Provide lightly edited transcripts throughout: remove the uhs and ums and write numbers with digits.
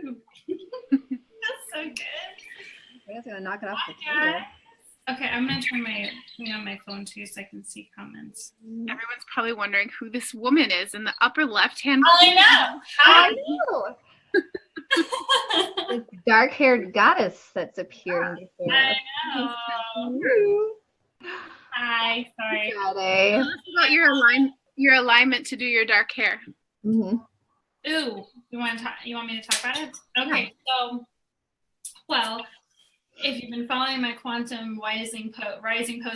That's so good. I guess I'm gonna knock it off the Hi, table. Okay, I'm gonna turn my thing on my phone too so I can see comments. Everyone's probably wondering who this woman is in the upper left-hand corner. I know. Hi. I know. This dark-haired goddess that's appearing before us. I know. Hi, sorry. Friday. Tell us about your alignment to do your dark hair. Mm-hmm. Ooh, you want me to talk about it? Okay, so, well, if you've been following my quantum rising posts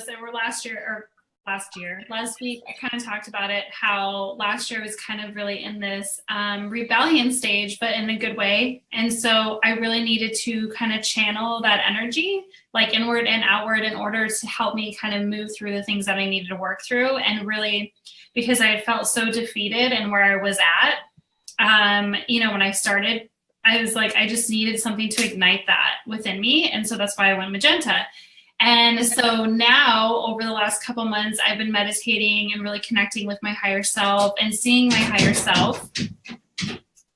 that were last week, I kind of talked about it, how last year was kind of really in this rebellion stage, but in a good way. And so I really needed to kind of channel that energy, like inward and outward, in order to help me kind of move through the things that I needed to work through. And really, because I had felt so defeated and where I was at, when I started, I was like, I just needed something to ignite that within me. And so that's why I went magenta. And so now, over the last couple months, I've been meditating and really connecting with my higher self and seeing my higher self.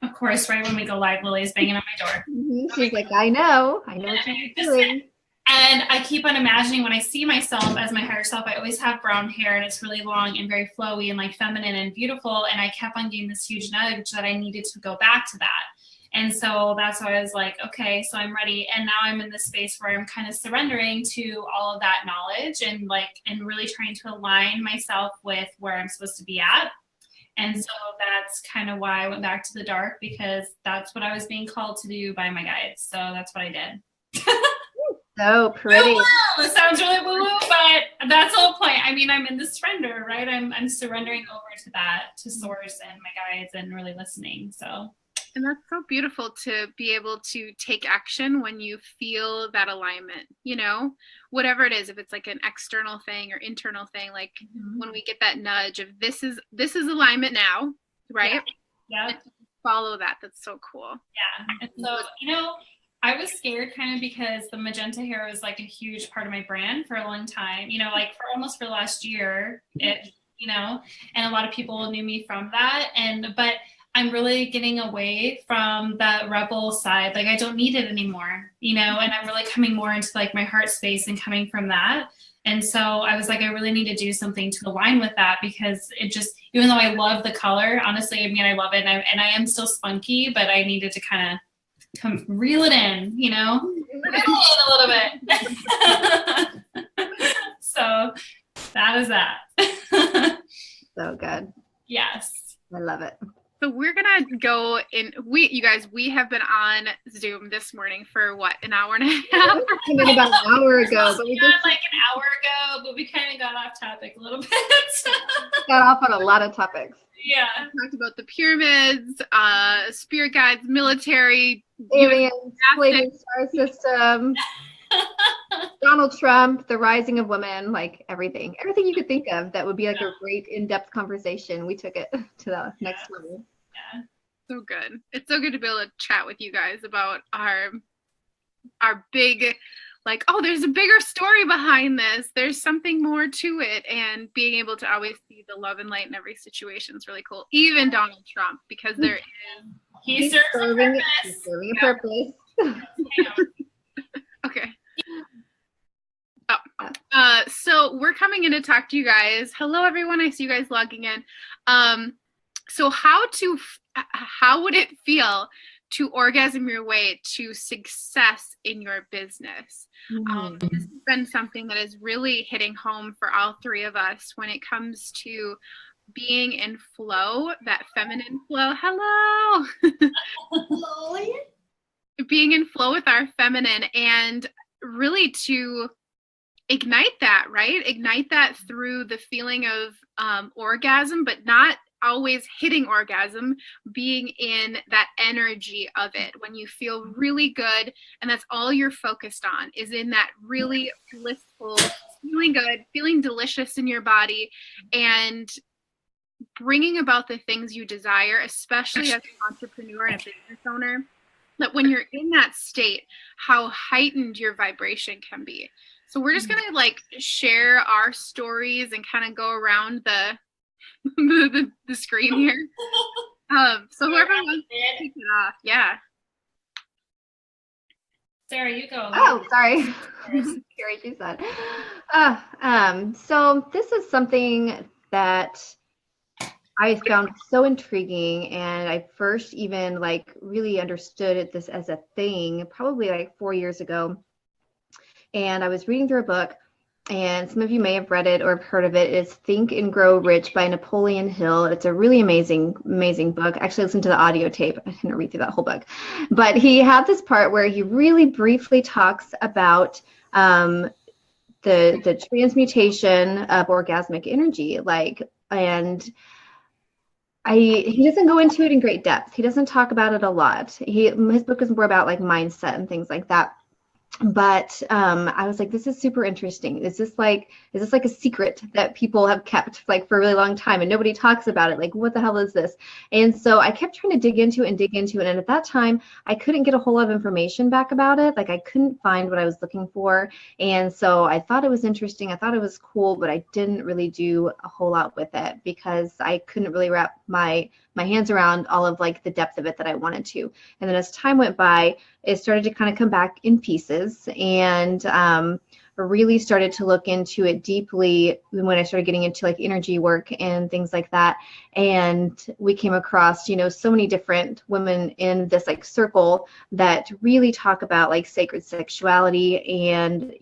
Of course, right when we go live, Lily's banging on my door. Mm-hmm. She's like, I know what you're doing. And I keep on imagining when I see myself as my higher self, I always have brown hair and it's really long and very flowy and like feminine and beautiful. And I kept on getting this huge nudge that I needed to go back to that. And so that's why I was like, okay, so I'm ready. And now I'm in this space where I'm kind of surrendering to all of that knowledge and really trying to align myself with where I'm supposed to be at. And so that's kind of why I went back to the dark, because that's what I was being called to do by my guides. So that's what I did. So pretty. It sounds really woo-woo, but that's the whole point. I mean, I'm in the surrender, right? I'm surrendering over to that, to source and my guides, and really listening. So. And that's so beautiful to be able to take action when you feel that alignment, whatever it is, if it's like an external thing or internal thing, like when we get that nudge of this is alignment now, right? Yeah. Follow that. That's so cool. Yeah. And so, I was scared kind of because the magenta hair was like a huge part of my brand for a long time, for the last year, and a lot of people knew me from that. But I'm really getting away from that rebel side. Like I don't need it anymore, and I'm really coming more into like my heart space and coming from that. And so I was like, I really need to do something to align with that, because it just, even though I love the color, honestly, I mean, I love it. And I am still spunky, but I needed to kind of reel it in, reel it in a little bit. So that is that. So good. Yes. I love it. So we're gonna go in. We have been on Zoom this morning for what, an hour and a half? Came in about an hour ago, but we just like an hour ago, but we kind of got off topic a little bit. got off on a lot of topics. Yeah. We talked about the pyramids, spirit guides, military, aliens, flaming star system, Donald Trump, the rising of women, like everything you could think of that would be like a great in-depth conversation. We took it to the next level. Yeah. So good. It's so good to be able to chat with you guys about our big, like, oh, there's a bigger story behind this. There's something more to it. And being able to always see the love and light in every situation is really cool. Even Donald Trump, because there is. He's serving a purpose. Okay. So we're coming in to talk to you guys. Hello, everyone. I see you guys logging in. So how would it feel to orgasm your way to success in your business? This has been something that is really hitting home for all three of us when it comes to being in flow, that feminine flow. Hello. Hello. Being in flow with our feminine, and really to ignite that, right? Ignite that through the feeling of orgasm, but not always hitting orgasm, being in that energy of it when you feel really good, and that's all you're focused on, is in that really blissful, feeling good, feeling delicious in your body, and bringing about the things you desire, especially as an entrepreneur and a business owner, that when you're in that state, how heightened your vibration can be. So we're just going to like share our stories and kind of go around the screen here. So whoever wants to kick it off. Yeah. Sarah, you go. Oh, sorry. Carrie, she said. So this is something that I found so intriguing, and I first even like really understood this as a thing probably like 4 years ago. And I was reading through a book, and some of you may have read it or have heard of it. It's Think and Grow Rich by Napoleon Hill. It's a really amazing book. Actually, I listened to the audio tape. I didn't read through that whole book. But he had this part where he really briefly talks about the transmutation of orgasmic energy. He doesn't go into it in great depth. He doesn't talk about it a lot. His book is more about like mindset and things like that. But I was like, this is super interesting. Is this like a secret that people have kept like for a really long time and nobody talks about it? Like, what the hell is this? And so I kept trying to dig into it. And at that time, I couldn't get a whole lot of information back about it. Like I couldn't find what I was looking for. And so I thought it was interesting. I thought it was cool, but I didn't really do a whole lot with it because I couldn't really wrap my hands around all of like the depth of it that I wanted to. And then as time went by, it started to kind of come back in pieces, and really started to look into it deeply when I started getting into like energy work and things like that. And we came across, so many different women in this like circle that really talk about like sacred sexuality and,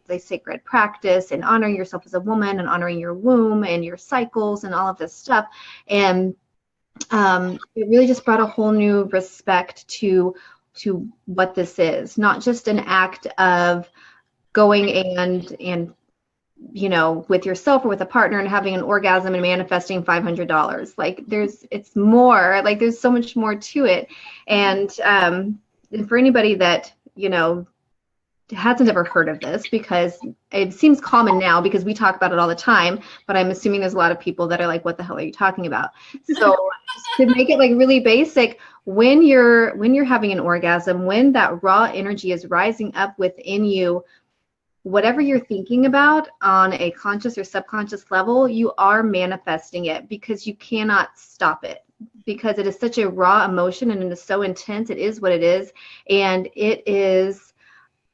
the sacred practice and honoring yourself as a woman and honoring your womb and your cycles and all of this stuff. And it really just brought a whole new respect to what this is, not just an act of going and with yourself or with a partner and having an orgasm and manifesting $500. Like it's more, like there's so much more to it. And for anybody that, hasn't ever heard of this, because it seems common now because we talk about it all the time, but I'm assuming there's a lot of people that are like, what the hell are you talking about? So to make it like really basic, when you're having an orgasm, when that raw energy is rising up within you, whatever you're thinking about on a conscious or subconscious level, you are manifesting it because you cannot stop it, because it is such a raw emotion and it is so intense. It is what it is. And it is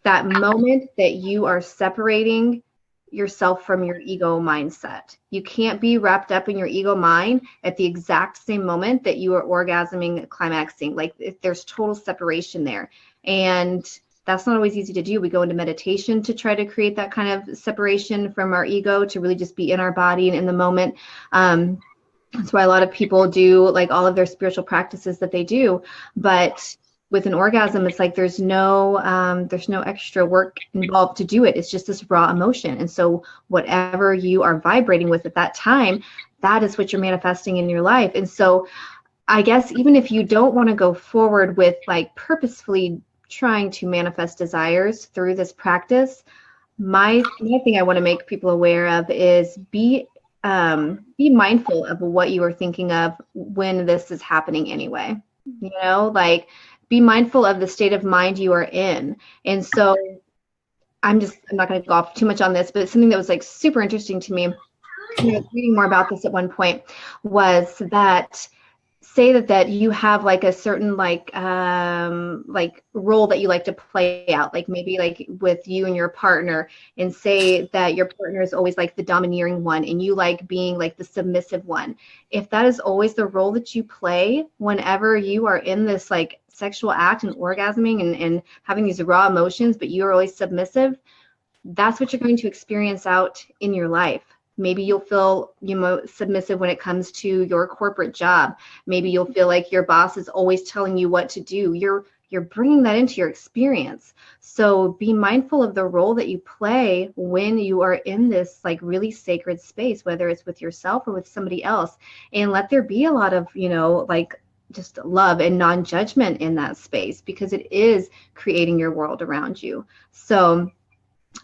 that moment that you are separating yourself from your ego mindset. You can't be wrapped up in your ego mind at the exact same moment that you are orgasming, climaxing. Like there's total separation there. And that's not always easy to do. We go into meditation to try to create that kind of separation from our ego, to really just be in our body and in the moment. That's why a lot of people do like all of their spiritual practices that they do. But with an orgasm, it's like there's no extra work involved to do it. It's just this raw emotion. And so whatever you are vibrating with at that time, that is what you're manifesting in your life. And so I guess even if you don't want to go forward with like purposefully trying to manifest desires through this practice, my thing I want to make people aware of is be mindful of what you are thinking of when this is happening anyway. Like be mindful of the state of mind you are in. And so I'm not going to go off too much on this, but something that was like super interesting to me, I was reading more about this at one point, was that say that you have like a certain like role that you like to play out, like maybe like with you and your partner, and say that your partner is always like the domineering one and you like being like the submissive one. If that is always the role that you play whenever you are in this like sexual act and orgasming and having these raw emotions, but you are always submissive, that's what you're going to experience out in your life. Maybe you'll feel submissive when it comes to your corporate job. Maybe you'll feel like your boss is always telling you what to do. You're bringing that into your experience. So be mindful of the role that you play when you are in this like really sacred space, whether it's with yourself or with somebody else, and let there be a lot of, like just love and non-judgment in that space, because it is creating your world around you. So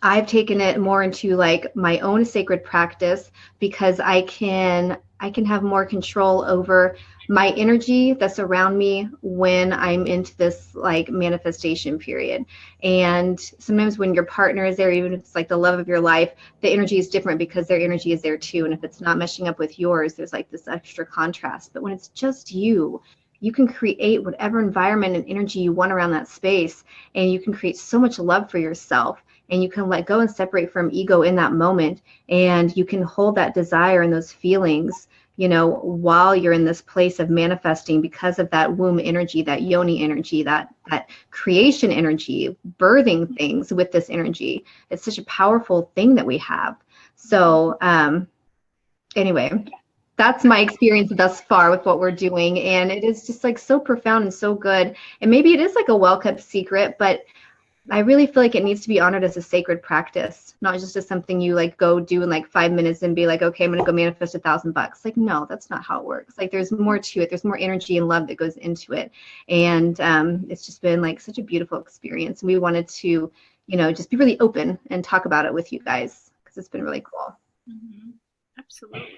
I've taken it more into like my own sacred practice, because I can have more control over my energy that's around me when I'm into this like manifestation period. And sometimes when your partner is there, even if it's like the love of your life, the energy is different because their energy is there too. And if it's not meshing up with yours, there's like this extra contrast. But when it's just you you can create whatever environment and energy you want around that space. And you can create so much love for yourself, and you can let go and separate from ego in that moment. And you can hold that desire and those feelings, you know, while you're in this place of manifesting, because of that womb energy, that yoni energy, that creation energy, birthing things with this energy. It's such a powerful thing that we have. So anyway, that's my experience thus far with what we're doing. And it is just like so profound and so good. And maybe it is like a well-kept secret, but I really feel like it needs to be honored as a sacred practice, not just as something you like go do in like 5 minutes and be like, okay, I'm going to go manifest $1,000. Like, no, that's not how it works. Like, there's more to it. There's more energy and love that goes into it. And it's just been like such a beautiful experience. And we wanted to, you know, just be really open and talk about it with you guys, because it's been really cool. Mm-hmm. Absolutely.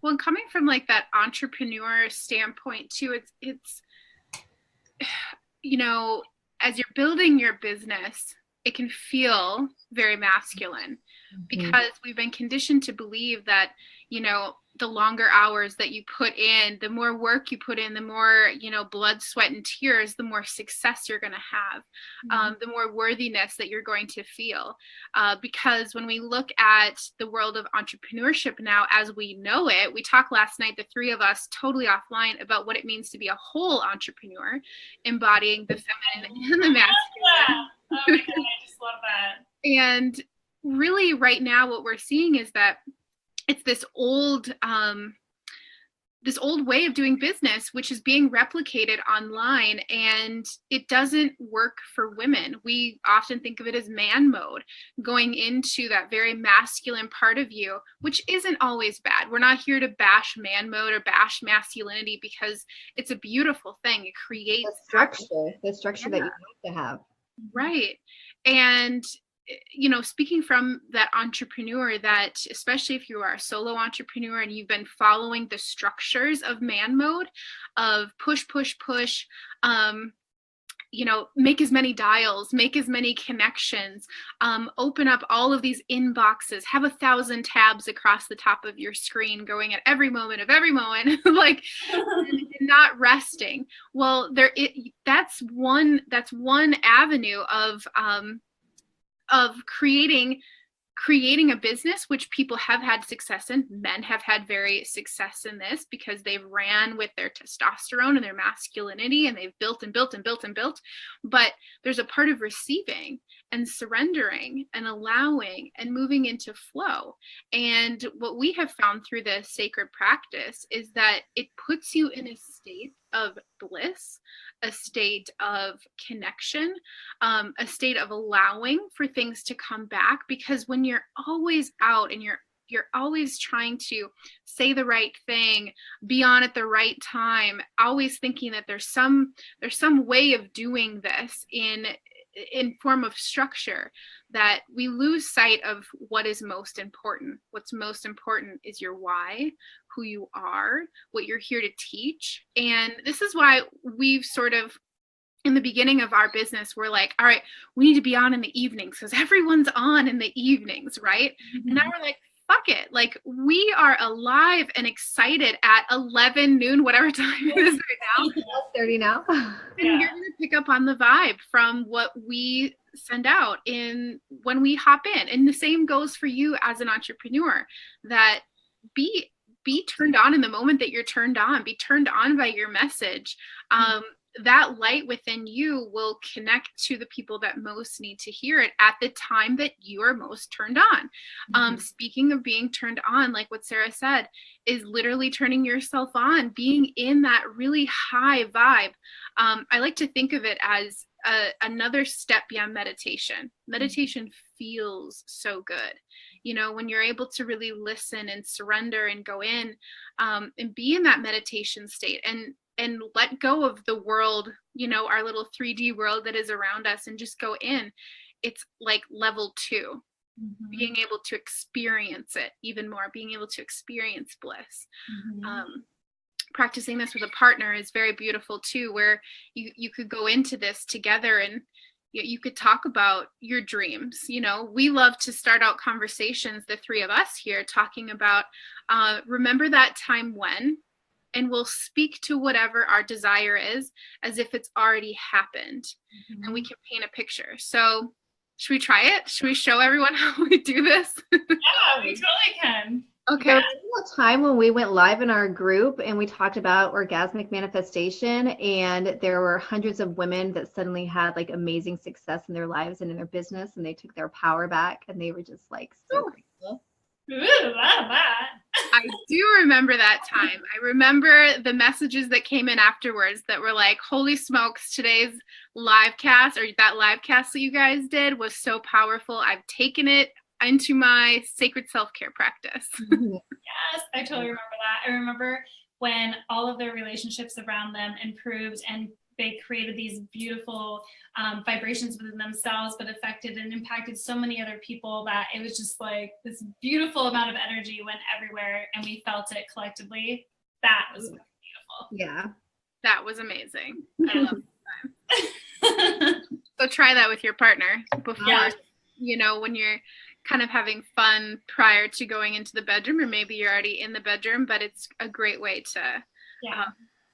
Well, and coming from like that entrepreneur standpoint too, it's, you know, as you're building your business, it can feel very masculine, because we've been conditioned to believe that, you know, the longer hours that you put in, the more work you put in, the more, you know, blood, sweat, and tears, the more success you're going to have, the more worthiness that you're going to feel. Because when we look at the world of entrepreneurship now, as we know it, we talked last night, the three of us totally offline, about what it means to be a whole entrepreneur, embodying the feminine and the masculine. Oh my God, I just love that. And really right now what we're seeing is that it's this old way of doing business, which is being replicated online, and it doesn't work for women. We often think of it as man mode, going into that very masculine part of you, which isn't always bad. We're not here to bash man mode or bash masculinity, because it's a beautiful thing. It creates the structure that you have to have. Right. And you know, speaking from that entrepreneur, that especially if you are a solo entrepreneur and you've been following the structures of man mode, of push, you know, make as many dials, make as many connections, open up all of these inboxes, have 1,000 tabs across the top of your screen going at every moment, like not resting. Well, that's one avenue of creating a business, which people have had success in. Men have had very success in this because they've ran with their testosterone and their masculinity, and they've built and built and built and built. But there's a part of receiving and surrendering and allowing and moving into flow. And what we have found through this sacred practice is that it puts you in a state of bliss, a state of connection, a state of allowing for things to come back. Because when you're always out and you're always trying to say the right thing, be on at the right time, always thinking that there's some way of doing this in form of structure, that we lose sight of what is most important. What's most important is your why, who you are, what you're here to teach. And this is why we've sort of, in the beginning of our business, we're like, all right, we need to be on in the evenings because everyone's on in the evenings, right? And now we're like, fuck it. Like, we are alive and excited at 11 noon, whatever time it is right now. 30 now. And you're going to pick up on the vibe from what we send out when we hop in. And the same goes for you as an entrepreneur, that be turned on in the moment that you're turned on, be turned on by your message. That light within you will connect to the people that most need to hear it at the time that you are most turned on. Speaking of being turned on, like what Sara said, is literally turning yourself on, being in that really high vibe. I like to think of it as another step beyond meditation. Meditation feels so good. You know, when you're able to really listen and surrender and go in and be in that meditation state and let go of the world, you know, our little 3D world that is around us, and just go in. It's like level 2, being able to experience it even more, being able to experience bliss. Practicing this with a partner is very beautiful too, where you could go into this together and you could talk about your dreams. You know, we love to start out conversations, the three of us here, talking about, remember that time when, and we'll speak to whatever our desire is as if it's already happened. And we can paint a picture. So should we try it? Should we show everyone how we do this? Yeah, we totally can. Okay. There was a time when we went live in our group and we talked about orgasmic manifestation, and there were hundreds of women that suddenly had like amazing success in their lives and in their business, and they took their power back, and they were just like so grateful. Ooh, that. I do remember that time. I remember the messages that came in afterwards that were like, holy smokes, today's live cast, or that live cast that you guys did, was so powerful. I've taken it into my sacred self-care practice. Yes, I totally remember that. I remember when all of their relationships around them improved and they created these beautiful vibrations within themselves, but affected and impacted so many other people that it was just like this beautiful amount of energy went everywhere, and we felt it collectively. That was beautiful. Yeah. That was amazing. I love that. So try that with your partner before, you know, when you're kind of having fun prior to going into the bedroom, or maybe you're already in the bedroom, but it's a great way to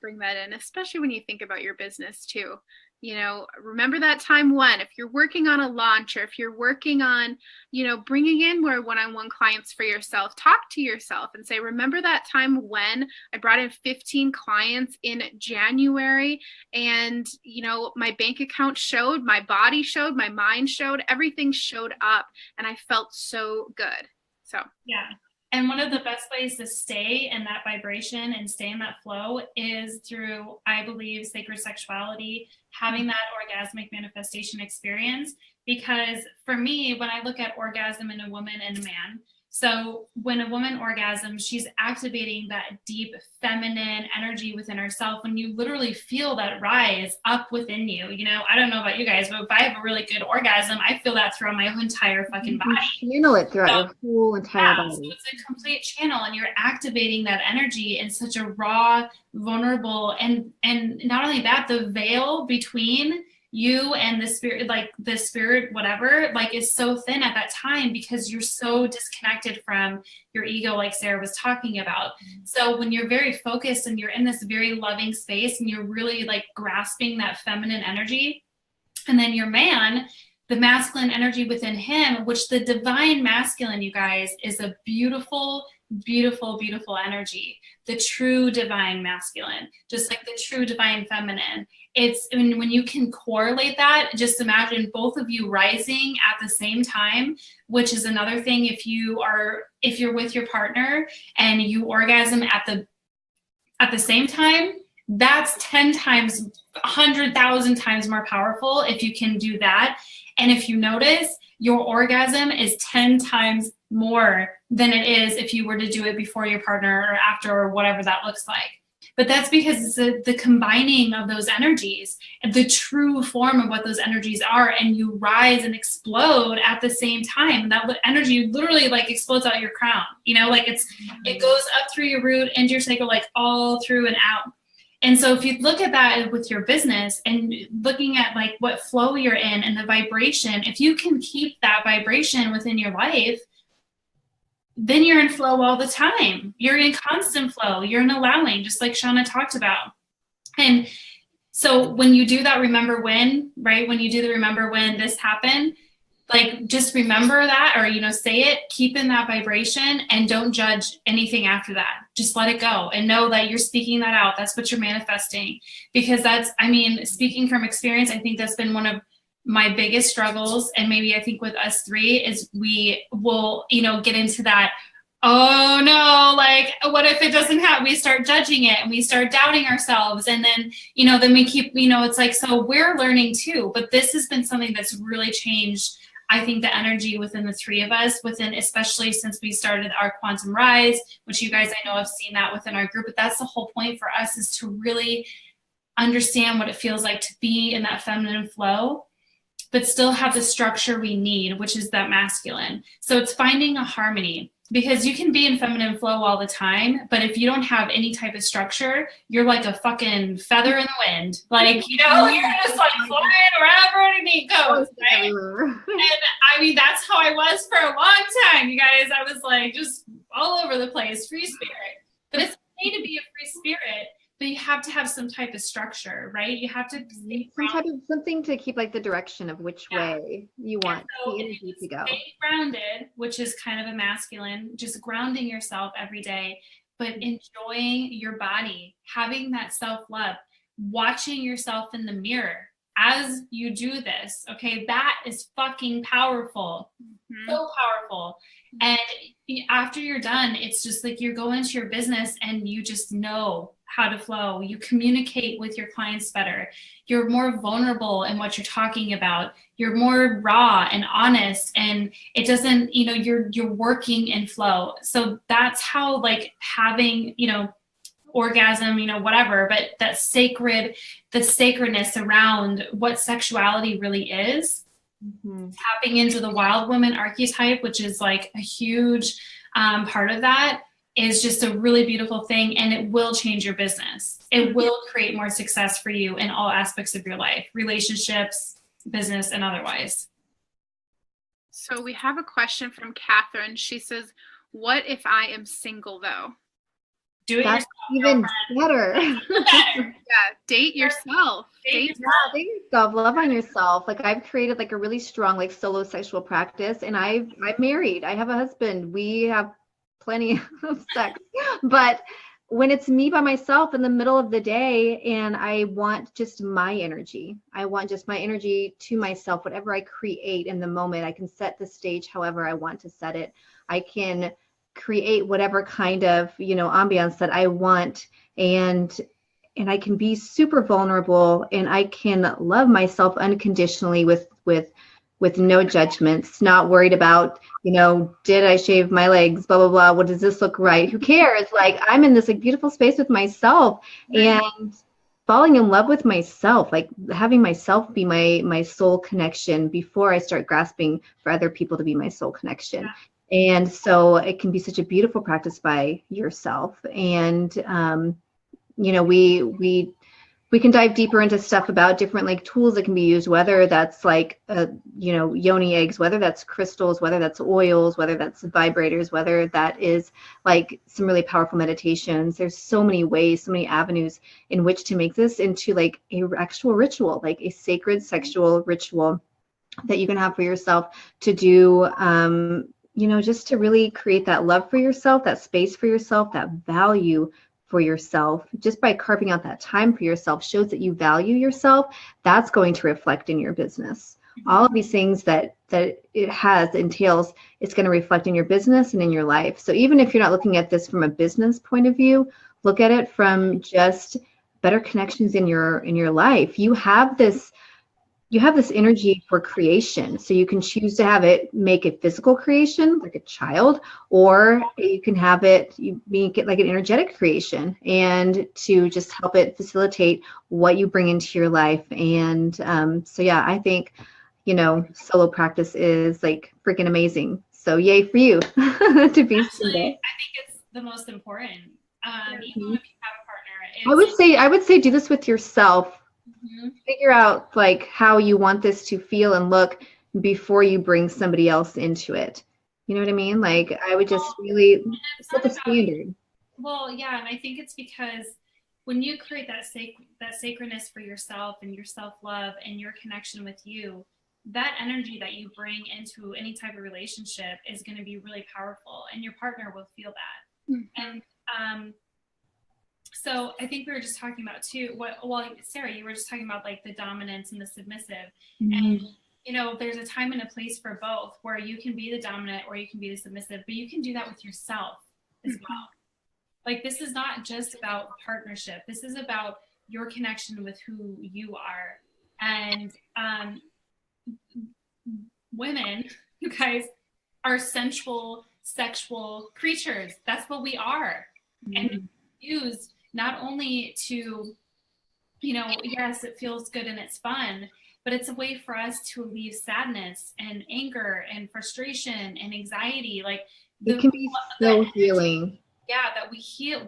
bring that in, especially when you think about your business too. You know, remember that time when, if you're working on a launch, or if you're working on, you know, bringing in more one-on-one clients for yourself, talk to yourself and say, remember that time when I brought in 15 clients in January, and, you know, my bank account showed, my body showed, my mind showed, everything showed up, and I felt so good. So, yeah. And one of the best ways to stay in that vibration and stay in that flow is through, I believe, sacred sexuality, having that orgasmic manifestation experience. Because for me, when I look at orgasm in a woman and a man, so when a woman orgasms, she's activating that deep feminine energy within herself. When you literally feel that rise up within you, you know, I don't know about you guys, but if I have a really good orgasm, I feel that throughout my entire fucking body. Channel it throughout your whole entire body. So it's a complete channel, and you're activating that energy in such a raw, vulnerable, and not only that, the veil between you and the spirit, like the spirit, whatever, like is so thin at that time because you're so disconnected from your ego, like Sara was talking about. So when you're very focused and you're in this very loving space and you're really like grasping that feminine energy, and then your man, the masculine energy within him, which the divine masculine, you guys, is a beautiful, beautiful, beautiful energy. The true divine masculine, just like the true divine feminine. It's when you can correlate that, just imagine both of you rising at the same time, which is another thing. If you're with your partner and you orgasm at the same time, that's 10 times, 100,000 times more powerful if you can do that. And if you notice, your orgasm is 10 times more than it is if you were to do it before your partner or after, or whatever that looks like. But that's because it's the combining of those energies, the true form of what those energies are, and you rise and explode at the same time. And that energy literally like explodes out your crown, you know, like it goes up through your root into your sacral, like all through and out. And so if you look at that with your business and looking at like what flow you're in and the vibration, if you can keep that vibration within your life, then you're in flow all the time. You're in constant flow. You're in allowing, just like Seana talked about. And so when you do that, remember when, right? When you do the remember when this happened, like just remember that, or, you know, say it, keep in that vibration, and don't judge anything after that. Just let it go and know that you're speaking that out. That's what you're manifesting. Because that's, I mean, speaking from experience, I think that's been one of my biggest struggles. And maybe I think with us three is we will, you know, get into that, oh no, like what if it doesn't happen? We start judging it and we start doubting ourselves. And then, you know, then we keep, you know, it's like, so we're learning too, but this has been something that's really changed, I think, the energy within the three of us, within, especially since we started our Quantum Rise, which you guys, I know, have seen that within our group, but that's the whole point for us, is to really understand what it feels like to be in that feminine flow, but still have the structure we need, which is that masculine. So it's finding a harmony, because you can be in feminine flow all the time, but if you don't have any type of structure, you're like a fucking feather in the wind. Like, you know, you're just like flying wherever anything goes, right? And I mean, that's how I was for a long time, you guys. I was like just all over the place, free spirit. But it's okay to be a free spirit, but you have to have some type of structure, right? You have to something to keep like the direction of which way you want so the energy to go. Stay grounded, which is kind of a masculine, just grounding yourself every day, but enjoying your body, having that self-love, watching yourself in the mirror as you do this. Okay, that is fucking powerful. So powerful. And after you're done, it's just like you're going to your business and you just know how to flow. You communicate with your clients better. You're more vulnerable in what you're talking about. You're more raw and honest, and it doesn't, you're working in flow. So that's how, like, having, orgasm, whatever, but the sacredness around what sexuality really is. Tapping into the wild woman archetype, which is like a huge part of that, is just a really beautiful thing, and it will change your business. It will create more success for you in all aspects of your life, relationships, business, and otherwise. So we have a question from Catherine. She says, what if I am single though? Do it That's yourself, even better. Yeah, date yourself. Date yourself. Love on yourself. Like, I've created like a really strong like solo sexual practice, and I'm married. I have a husband. We have plenty of sex. But when it's me by myself in the middle of the day and I want just my energy, to myself, whatever I create in the moment, I can set the stage however I want to set it. I can create whatever kind of, ambiance that I want, and I can be super vulnerable, and I can love myself unconditionally with no judgments, not worried about, did I shave my legs, blah, blah, blah. What does this look right? Who cares? Like, I'm in this like beautiful space with myself and falling in love with myself, like having myself be my soul connection before I start grasping for other people to be my soul connection. And so it can be such a beautiful practice by yourself. And, we can dive deeper into stuff about different like tools that can be used, whether that's like, yoni eggs, whether that's crystals, whether that's oils, whether that's vibrators, whether that is like some really powerful meditations. There's so many ways, so many avenues in which to make this into like a actual ritual, like a sacred sexual ritual that you can have for yourself to do, just to really create that love for yourself, that space for yourself, that value for yourself. Just by carving out that time for yourself shows that you value yourself. That's going to reflect in your business. All of these things that it entails, it's going to reflect in your business and in your life. So even if you're not looking at this from a business point of view, look at it from just better connections in your life. You have this energy for creation. So you can choose to make it physical creation, like a child, or you can make it like an energetic creation, and to just help it facilitate what you bring into your life. And so yeah, I think, solo practice is like freaking amazing. So yay for you to be single. I think it's the most important. Even if you have a partner. I would say do this with yourself. Figure out like how you want this to feel and look before you bring somebody else into it. You know what I mean? Like, I would just really set the standard. Well, yeah, and I think it's because when you create that sacredness for yourself and your self-love and your connection with you, that energy that you bring into any type of relationship is going to be really powerful, and your partner will feel that. And so I think we were just talking about too, Sara, you were just talking about like the dominance and the submissive. And, there's a time and a place for both, where you can be the dominant or you can be the submissive, but you can do that with yourself as well. Like, this is not just about partnership. This is about your connection with who you are. And women, you guys, are sensual, sexual creatures. That's what we are. And used not only to, yes, it feels good and it's fun, but it's a way for us to relieve sadness and anger and frustration and anxiety. Like, it can be so healing. Yeah,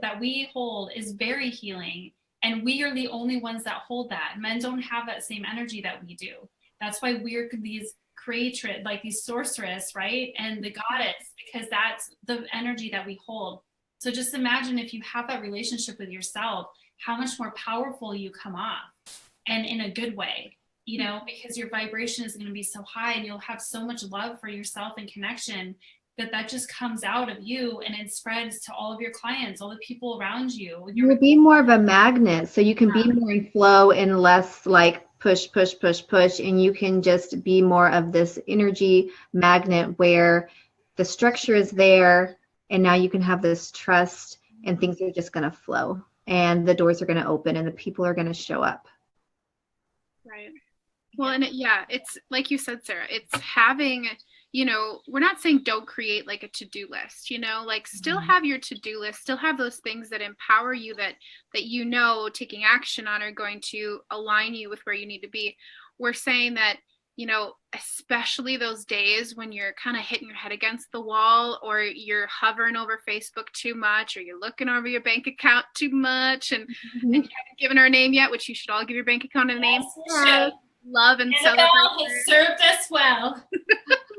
that we hold is very healing. And we are the only ones that hold that. Men don't have that same energy that we do. That's why we're these creatress, like these sorceress, right? And the goddess, because that's the energy that we hold. So just imagine if you have that relationship with yourself, how much more powerful you come off, and in a good way, you know, because your vibration is going to be so high and you'll have so much love for yourself and connection that just comes out of you, and it spreads to all of your clients, all the people around you. You'll be more of a magnet, so you can be more in flow and less like push, and you can just be more of this energy magnet where the structure is there, and now you can have this trust, and things are just going to flow, and the doors are going to open, and the people are going to show up. Right. Well, and it's like you said, Sarah, it's having, you know, we're not saying don't create like a to-do list, you know, like still have your to-do list, still have those things that empower you, that you know, taking action on are going to align you with where you need to be. We're saying that, you know, especially those days when you're kind of hitting your head against the wall, or you're hovering over Facebook too much, or you're looking over your bank account too much, and you haven't given her a name yet, which you should all give your bank account a name. Yes, love and Annabelle celebrate has served us well.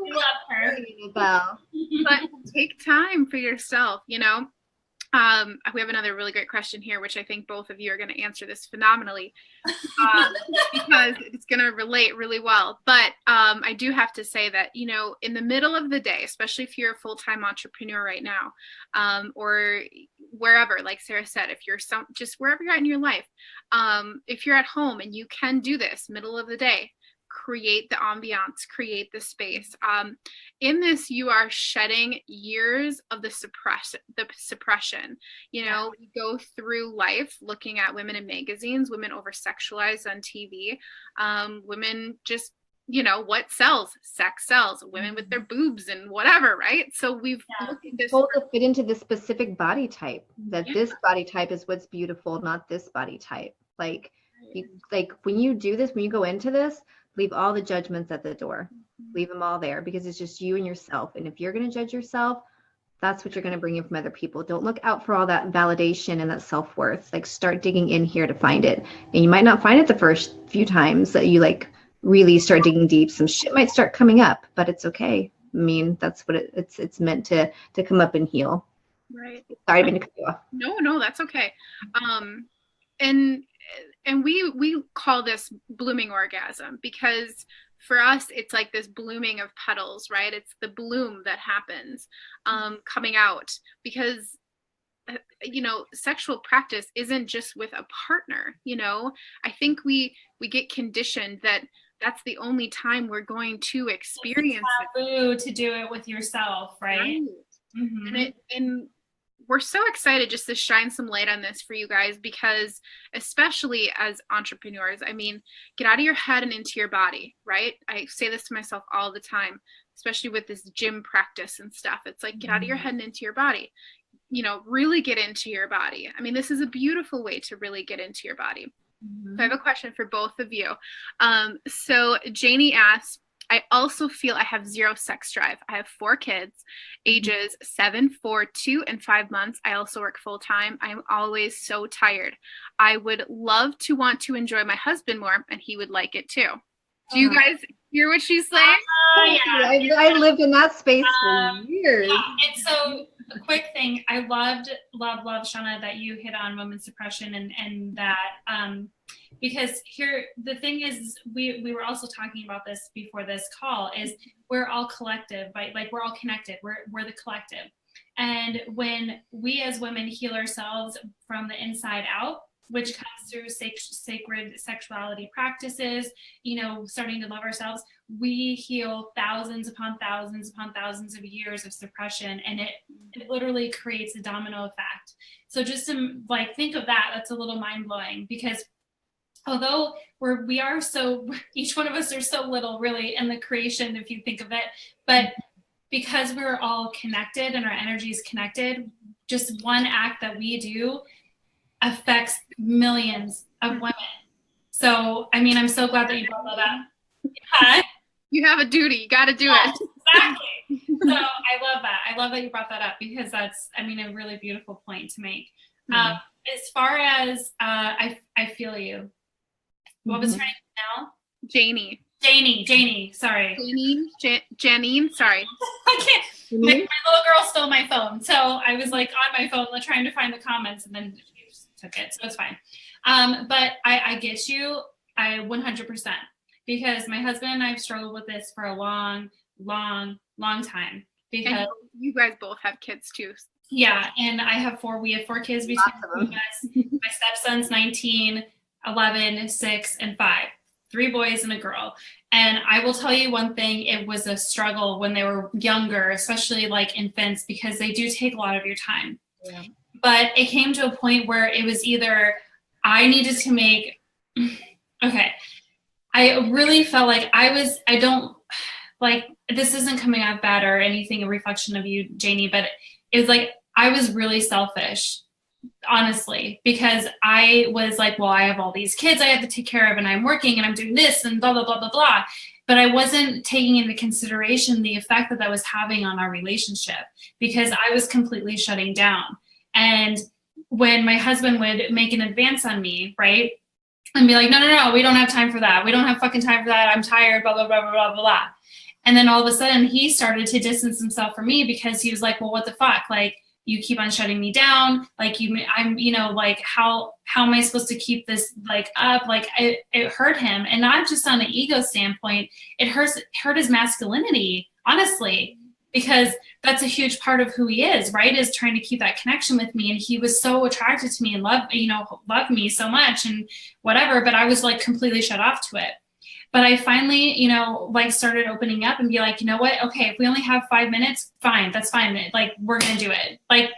We love her. Annabelle. But take time for yourself, you know. We have another really great question here, which I think both of you are going to answer this phenomenally, because it's going to relate really well. But I do have to say that, you know, in the middle of the day, especially if you're a full-time entrepreneur right now, or wherever, like Sarah said, if you're just wherever you're at in your life, if you're at home and you can do this middle of the day, create the ambiance, create the space. In this, you are shedding years of the suppression. You know, you go through life looking at women in magazines, women over sexualized on TV, women just, you know, what sells? Sex sells. Women with their boobs and whatever, right? So we've looked at this. People to fit into the specific body type, that this body type is what's beautiful, not this body type. Like, when you do this, when you go into this, leave all the judgments at the door. Leave them all there, because it's just you and yourself. And if you're going to judge yourself, that's what you're going to bring in from other people. Don't look out for all that validation and that self-worth. Like, start digging in here to find it. And you might not find it the first few times that you like really start digging deep. Some shit might start coming up, but it's okay. I mean, that's what it's meant to come up and heal. Right. Sorry, I didn't cut you off. No, that's okay. And we call this blooming orgasm, because for us, it's like this blooming of petals, right? It's the bloom that happens coming out, because, you know, sexual practice isn't just with a partner. You know, I think we get conditioned that that's the only time we're going to experience it. To do it with yourself, right? And we're so excited just to shine some light on this for you guys, because especially as entrepreneurs, I mean, get out of your head and into your body, right? I say this to myself all the time, especially with this gym practice and stuff. It's like, get out of your head and into your body, you know, really get into your body. I mean, this is a beautiful way to really get into your body. So I have a question for both of you. So Janie asks, I also feel I have zero sex drive. I have 4 kids, ages 7, 4, 2, and 5 months. I also work full time. I am always so tired. I would love to want to enjoy my husband more, and he would like it too. Do you guys hear what she's saying? Yeah. I lived in that space for years. Yeah. And so, a quick thing, I love, Seana, that you hit on women suppression and that, because here, the thing is, we were also talking about this before this call, is we're all collective, right? Like, we're all connected. We're the collective. And when we as women heal ourselves from the inside out, which comes through sacred sexuality practices, you know, starting to love ourselves, we heal thousands upon thousands upon thousands of years of suppression, and it literally creates a domino effect. So just to like think of that, that's a little mind blowing, because although we are so, each one of us are so little really in the creation, if you think of it, but because we're all connected and our energy is connected, just one act that we do affects millions of women. So, I mean, I'm so glad that you brought that up. Yeah. You have a duty. You got to do it. Exactly. So I love that. I love that you brought that up, because that's, I mean, a really beautiful point to make. As far as, I feel you. What was her name now? Janie. Janie, sorry. Janine, sorry. I can't. My little girl stole my phone, so I was like on my phone trying to find the comments, and then she just took it, so it's fine. But I get you, I 100%, because my husband and I have struggled with this for a long time. Because and you guys both have kids too. Yeah, and we have 4 kids between us. My stepson's 19, 11, 6, and 5. 3 boys and a girl. And I will tell you one thing, it was a struggle when they were younger, especially like infants, because they do take a lot of your time. Yeah. But it came to a point where it was either I needed to make, okay, I really felt like I don't, like, this isn't coming out bad or anything, a reflection of you, Janie, but it was like, I was really selfish, honestly, because I was like, well, I have all these kids I have to take care of, and I'm working and I'm doing this and blah, blah, blah, blah, blah. But I wasn't taking into consideration the effect that was having on our relationship, because I was completely shutting down. And when my husband would make an advance on me, right, and be like, no, we don't have time for that. We don't have fucking time for that. I'm tired, blah, blah, blah, blah, blah, blah. And then all of a sudden he started to distance himself from me, because he was like, well, what the fuck? Like, you keep on shutting me down. Like, I'm, like, how am I supposed to keep this like up? Like, it hurt him. And not just on an ego standpoint, it hurt his masculinity, honestly, because that's a huge part of who he is, right? Is trying to keep that connection with me. And he was so attracted to me and loved me so much and whatever, but I was like completely shut off to it. But I finally, like, started opening up and be like, you know what? Okay, if we only have 5 minutes, fine, that's fine. Like, we're going to do it. Like,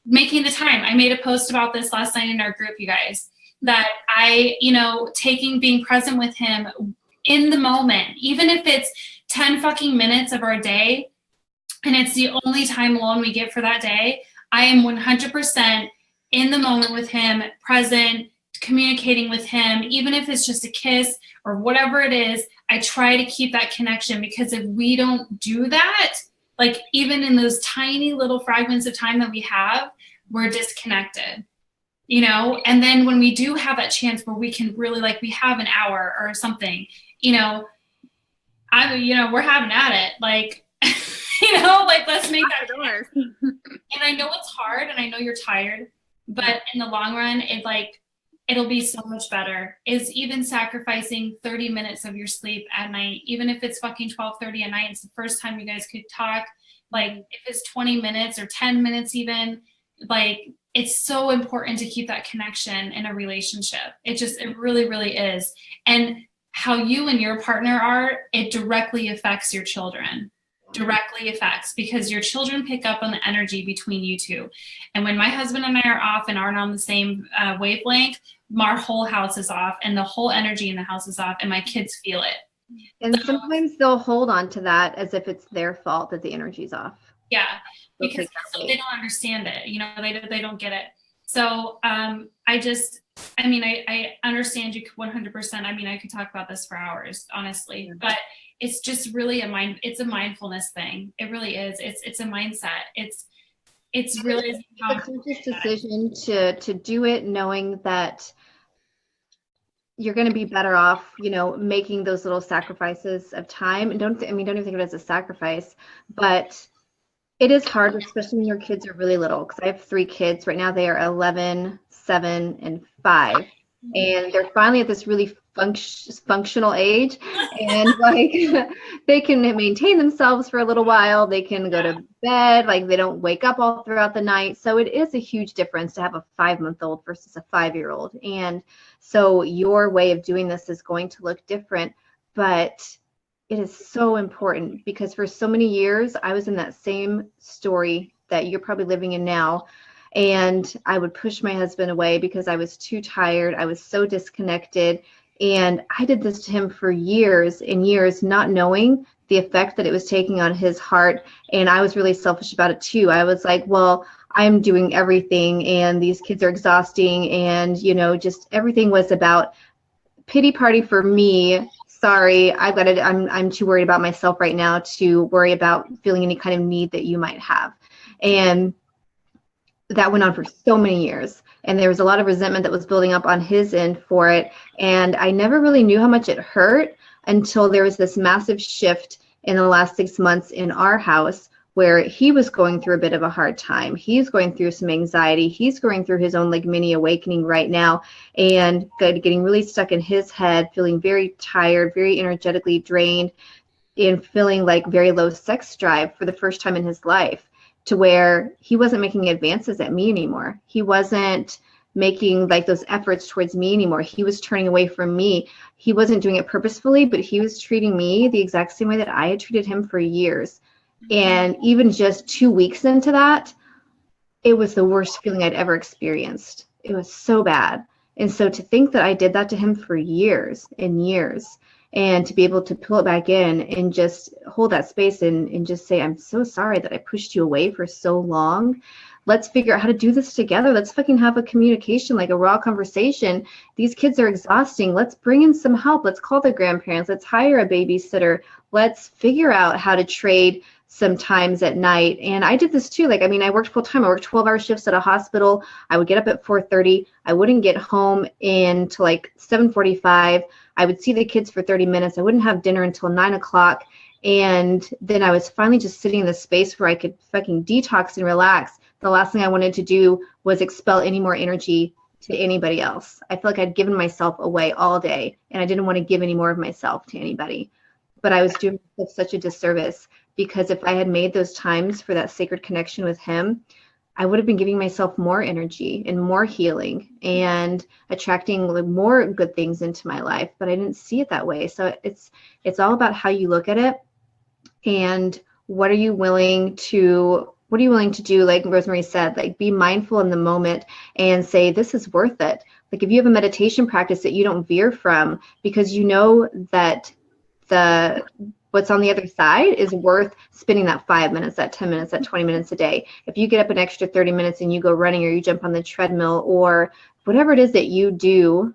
making the time. I made a post about this last night in our group, you guys, that being present with him in the moment, even if it's 10 fucking minutes of our day, and it's the only time alone we get for that day, I am 100% in the moment with him, present, communicating with him, even if it's just a kiss or whatever it is. I try to keep that connection, because if we don't do that, like, even in those tiny little fragments of time that we have, we're disconnected, and then when we do have that chance where we can really, like, we have an hour or something, we're having at it, like, like, let's make that door. And I know it's hard, and I know you're tired, but in the long run, it'll be so much better. Is even sacrificing 30 minutes of your sleep at night, even if it's fucking 12:30 at night, it's the first time you guys could talk. Like, if it's 20 minutes or 10 minutes even, like, it's so important to keep that connection in a relationship. It really, really is. And how you and your partner are, it directly affects your children. Directly affects, because your children pick up on the energy between you two. And when my husband and I are off and aren't on the same wavelength, our whole house is off, and the whole energy in the house is off, and my kids feel it. And sometimes they'll hold on to that as if it's their fault that the energy's off. Yeah, because they don't understand it. They don't get it. So I understand you 100%. I mean, I could talk about this for hours, honestly, but it's just really it's a mindfulness thing. It really is. It's a mindset. It's really a conscious decision to do it, knowing that you're going to be better off, making those little sacrifices of time. And don't even think of it as a sacrifice, but it is hard, especially when your kids are really little. Because I have 3 kids right now. They are 11, 7, and 5, and they're finally at this really functional age, and like they can maintain themselves for a little while. They can go to bed, like they don't wake up all throughout the night. So it is a huge difference to have a 5-month-old versus a 5-year-old. And so your way of doing this is going to look different, but it is so important, because for so many years I was in that same story that you're probably living in now. And I would push my husband away because I was too tired. I was so disconnected. And I did this to him for years and years, not knowing the effect that it was taking on his heart. And I was really selfish about it too. I was like, well, I'm doing everything and these kids are exhausting. And, just everything was about pity party for me. Sorry, I'm too worried about myself right now to worry about feeling any kind of need that you might have. And that went on for so many years. And there was a lot of resentment that was building up on his end for it. And I never really knew how much it hurt until there was this massive shift in the last 6 months in our house, where he was going through a bit of a hard time. He's going through some anxiety. He's going through his own like mini awakening right now, and getting really stuck in his head, feeling very tired, very energetically drained, and feeling like very low sex drive for the first time in his life, to where he wasn't making advances at me anymore. He wasn't making like those efforts towards me anymore. He was turning away from me. He wasn't doing it purposefully, but he was treating me the exact same way that I had treated him for years. And even just 2 weeks into that, it was the worst feeling I'd ever experienced. It was so bad. And so to think that I did that to him for years and years, and to be able to pull it back in and just hold that space and just say, I'm so sorry that I pushed you away for so long. Let's figure out how to do this together. Let's fucking have a communication, like a raw conversation. These kids are exhausting. Let's bring in some help. Let's call the grandparents. Let's hire a babysitter. Let's figure out how to trade sometimes at night. And I did this too. Like, I mean, I worked full time. I worked 12-hour shifts at a hospital. I would get up at 4:30. I wouldn't get home until like 7:45. I would see the kids for 30 minutes. I wouldn't have dinner until 9 o'clock. And then I was finally just sitting in the space where I could fucking detox and relax. The last thing I wanted to do was expel any more energy to anybody else. I felt like I'd given myself away all day, and I didn't want to give any more of myself to anybody. But I was doing myself such a disservice, because if I had made those times for that sacred connection with him, I would have been giving myself more energy and more healing and attracting more good things into my life. But I didn't see it that way. So it's all about how you look at it, and what are you willing to do? Like Rosemary said, like be mindful in the moment and say, this is worth it. Like if you have a meditation practice that you don't veer from, because you know that what's on the other side is worth spending that 5 minutes, that 10 minutes, that 20 minutes a day. If you get up an extra 30 minutes and you go running, or you jump on the treadmill, or whatever it is that you do,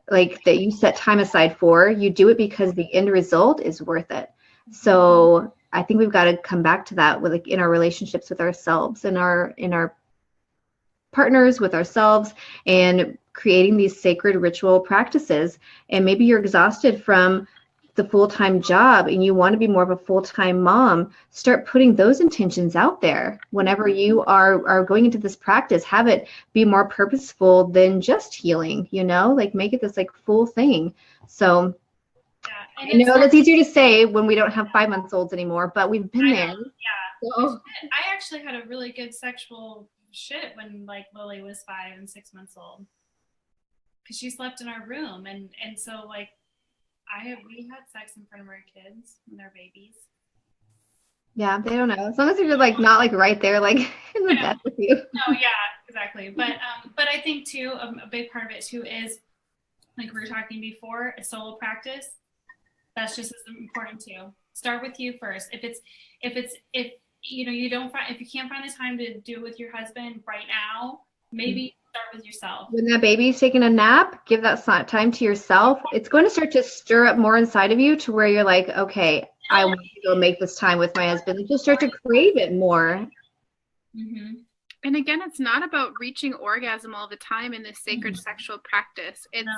like that you set time aside for, you do it because the end result is worth it. So I think we've got to come back to that with, like, in our relationships with ourselves, in our partners, with ourselves, and creating these sacred ritual practices. And maybe you're exhausted from the full-time job and you want to be more of a full-time mom. Start putting those intentions out there whenever you are going into this practice. Have it be more purposeful than just healing, like make it this like full thing. So I know that's easier to say when we don't have 5-month-olds anymore, but we've been there. Yeah. So. I actually had a really good sexual shit when like Lily was 5 and 6 months old, because she slept in our room, and so like we had sex in front of our kids when they're babies. Yeah, they don't know. As long as you're like not like right there, like in the bed with you. No, yeah, exactly. But I think too, a big part of it too is, like we were talking before, a solo practice. That's just as important too. Start with you first. If you can't find the time to do it with your husband right now, maybe start with yourself. When that baby's taking a nap, give that time to yourself. It's going to start to stir up more inside of you to where you're like, okay, I want to go make this time with my husband. You'll start to crave it more. Mm-hmm. And again, it's not about reaching orgasm all the time in this sacred sexual practice. It's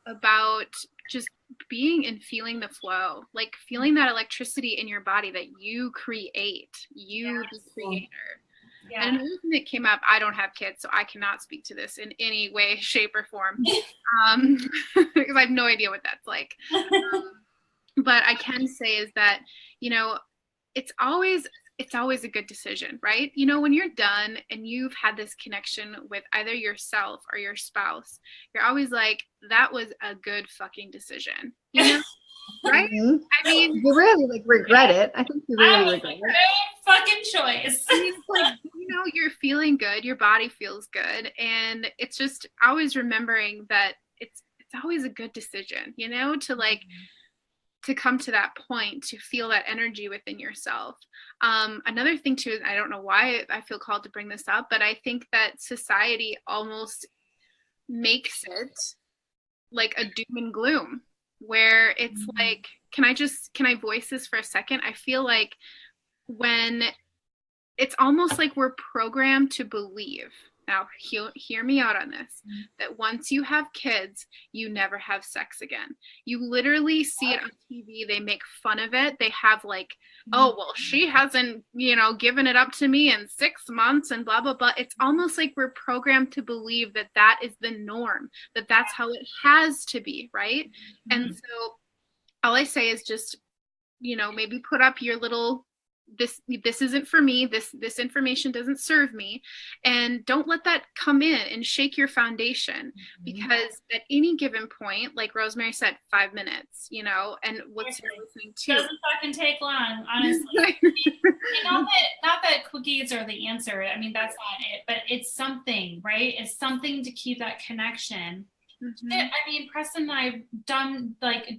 about just being and feeling the flow, like feeling that electricity in your body that you create, the creator. Yeah. And another thing that came up, I don't have kids, so I cannot speak to this in any way, shape, or form, because I have no idea what that's like. But I can say is that, it's always a good decision, right? When you're done and you've had this connection with either yourself or your spouse, you're always like, that was a good fucking decision, right? Mm-hmm. I mean, you really regret it. I think you really regret it. Great fucking choice. It's like, you're feeling good, your body feels good, and it's just always remembering that it's always a good decision, to come to that point, to feel that energy within yourself. Another thing too, I don't know why I feel called to bring this up, but I think that society almost makes it like a doom and gloom, where it's like, can I voice this for a second? I feel like when it's almost like we're programmed to believe. Now, hear me out on this, that once you have kids, you never have sex again. You literally see it on TV. They make fun of it. They have like, oh, well, she hasn't, given it up to me in 6 months and blah, blah, blah. It's almost like we're programmed to believe that that is the norm, that that's how it has to be, right? And so all I say is just, maybe put up your little, this isn't for me, this information doesn't serve me, and don't let that come in and shake your foundation, because at any given point, like Rosemary said, 5 minutes, and what's your listening to doesn't fucking take long, honestly. Not that cookies are the answer, I mean, that's not it, but it's something, right? It's something to keep that connection. I mean, Preston and I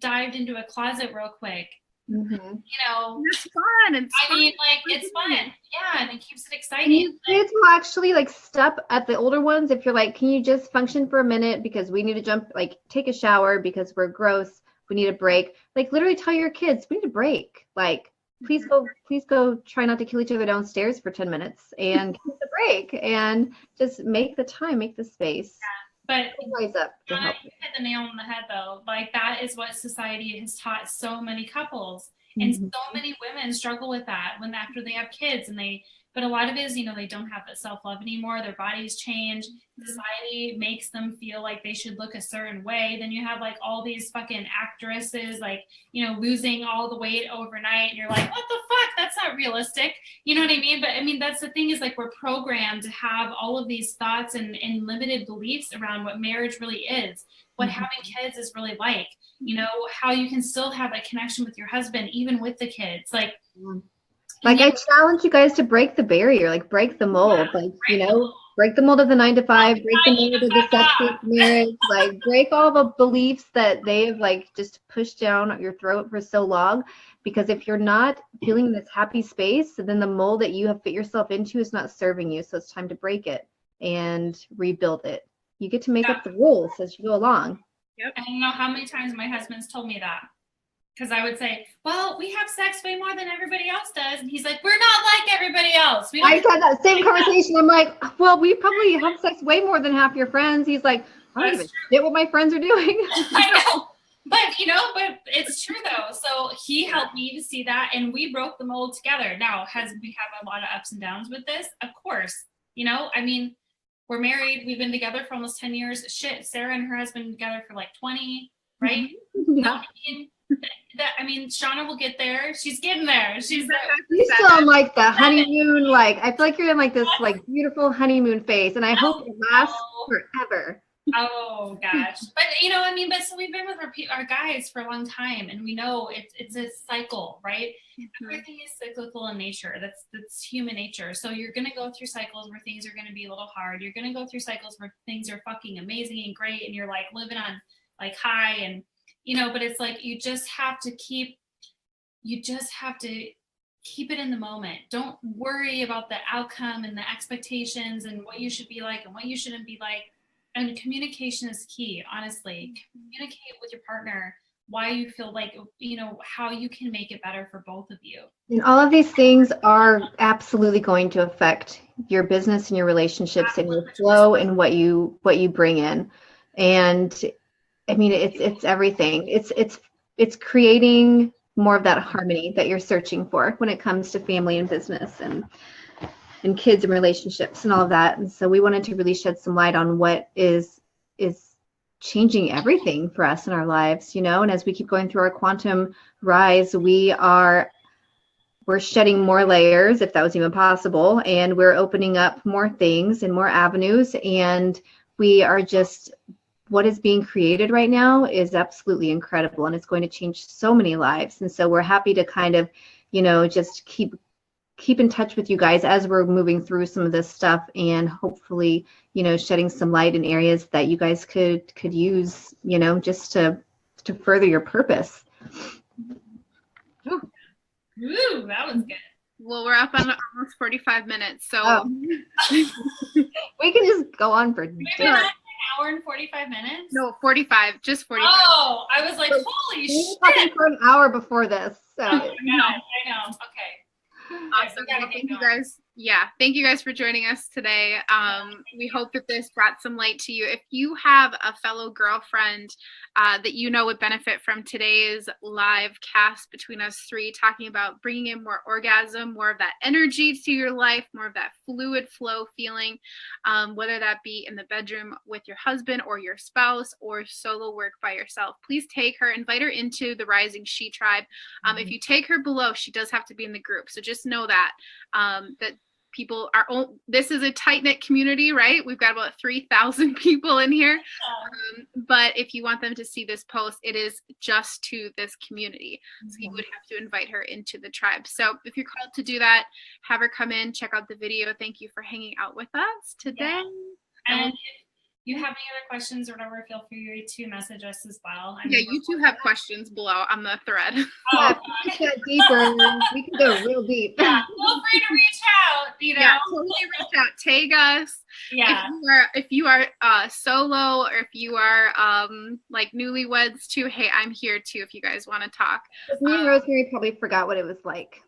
dived into a closet real quick. It's fun. It's fun. Yeah, and it keeps it exciting. Kids will actually step at the older ones if you're like, can you just function for a minute because we need to jump, take a shower because we're gross. We need a break. Literally tell your kids, we need a break. Please go try not to kill each other downstairs for 10 minutes and give us a break and just make the time, make the space. Yeah. But rise up to help. you hit the nail on the head, though. That is what society has taught so many couples, and so many women struggle with that after they have kids, but a lot of it is, they don't have that self-love anymore. Their bodies change. Society makes them feel like they should look a certain way. Then you have all these fucking actresses, losing all the weight overnight. And you're like, what the fuck? That's not realistic. You know what I mean? But I mean, that's the thing is we're programmed to have all of these thoughts and limited beliefs around what marriage really is, what having kids is really like, how you can still have that connection with your husband, even with the kids. I challenge you guys to break the barrier, break the mold, break the mold of the 9 to 5, break the mold of the sex marriage, break all the beliefs that they have just pushed down your throat for so long. Because if you're not feeling this happy space, then the mold that you have fit yourself into is not serving you. So it's time to break it and rebuild it. You get to make up the rules as you go along. Yep. I don't know how many times my husband's told me that. Because I would say, well, we have sex way more than everybody else does. And he's like, we're not like everybody else. I had that same conversation. I'm like, well, we probably have sex way more than half your friends. He's like, I don't give a shit what my friends are doing. I know. But it's true though. So he helped me to see that, and we broke the mold together. Now, we have a lot of ups and downs with this? Of course. I mean, we're married. We've been together for almost 10 years. Shit, Sara and her husband together for 20, right? Yeah. I mean, Seana will get there. She's getting there. She's still on the honeymoon. I feel like you're in this beautiful honeymoon phase, and I hope it lasts forever. Oh gosh, but so we've been with our guys for a long time, and we know it's a cycle, right? Everything is cyclical in nature. That's human nature. So you're gonna go through cycles where things are gonna be a little hard. You're gonna go through cycles where things are fucking amazing and great, and you're living on high and. But it's you just have to keep it in the moment. Don't worry about the outcome and the expectations and what you should be like and what you shouldn't be like. And communication is key, honestly. Communicate with your partner why you feel how you can make it better for both of you. And all of these things are absolutely going to affect your business and your relationships and your flow and what you bring in. And I mean, it's everything. It's creating more of that harmony that you're searching for when it comes to family and business and kids and relationships and all of that. And so we wanted to really shed some light on what is changing everything for us in our lives, And as we keep going through our quantum rise, we're shedding more layers, if that was even possible, and we're opening up more things and more avenues, and we are just. What is being created right now is absolutely incredible, and it's going to change so many lives. And so we're happy to kind of, just keep in touch with you guys as we're moving through some of this stuff, and hopefully, shedding some light in areas that you guys could use, just to further your purpose. Ooh, that was good. Well, we're up on almost 45 minutes, so we can just go on for hour and 45 minutes? No, 45, just 45. Oh, I was like, holy shit. We were talking for an hour before this. So. Oh my God, I know. Okay. Awesome. Well, thank you guys. Yeah, thank you guys for joining us today. We hope that this brought some light to you. If you have a fellow girlfriend that you know would benefit from today's live cast between us three, talking about bringing in more orgasm, more of that energy to your life, more of that fluid flow feeling, whether that be in the bedroom with your husband or your spouse or solo work by yourself, please take her, invite her into the Rising She Tribe. If you take her below, she does have to be in the group. So just know that, that people are, this is a tight-knit community, right? We've got about 3,000 people in here. But if you want them to see this post, it is just to this community. So you would have to invite her into the tribe. So if you're called to do that, have her come in, check out the video. Thank you for hanging out with us today. Yeah. And if you have any other questions or whatever, feel free to message us as well. Yeah, you two have questions below on the thread. Yeah, if we get deeper, we can go real deep. Yeah, feel free to reach out. You know, yeah, totally reach out. Tag us. Yeah. If you are solo, or if you are like newlyweds too, hey, I'm here too if you guys want to talk. Me and Rosemary probably forgot what it was like.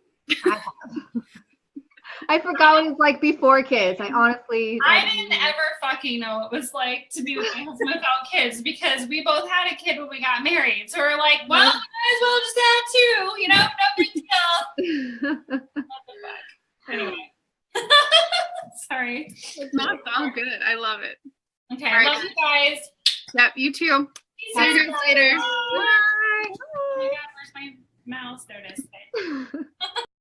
I forgot what it was like before kids. I honestly, I didn't ever fucking know what it was like to be with my husband without kids, because we both had a kid when we got married. So we're like, well, we might as well just have two, you know, no big deal. What the fuck? Anyway. Sorry. No, it's all good. I love it. Okay, I love you guys. Yep, you too. See you guys later. Bye. Oh my God, where's my mouse? There it is. Okay.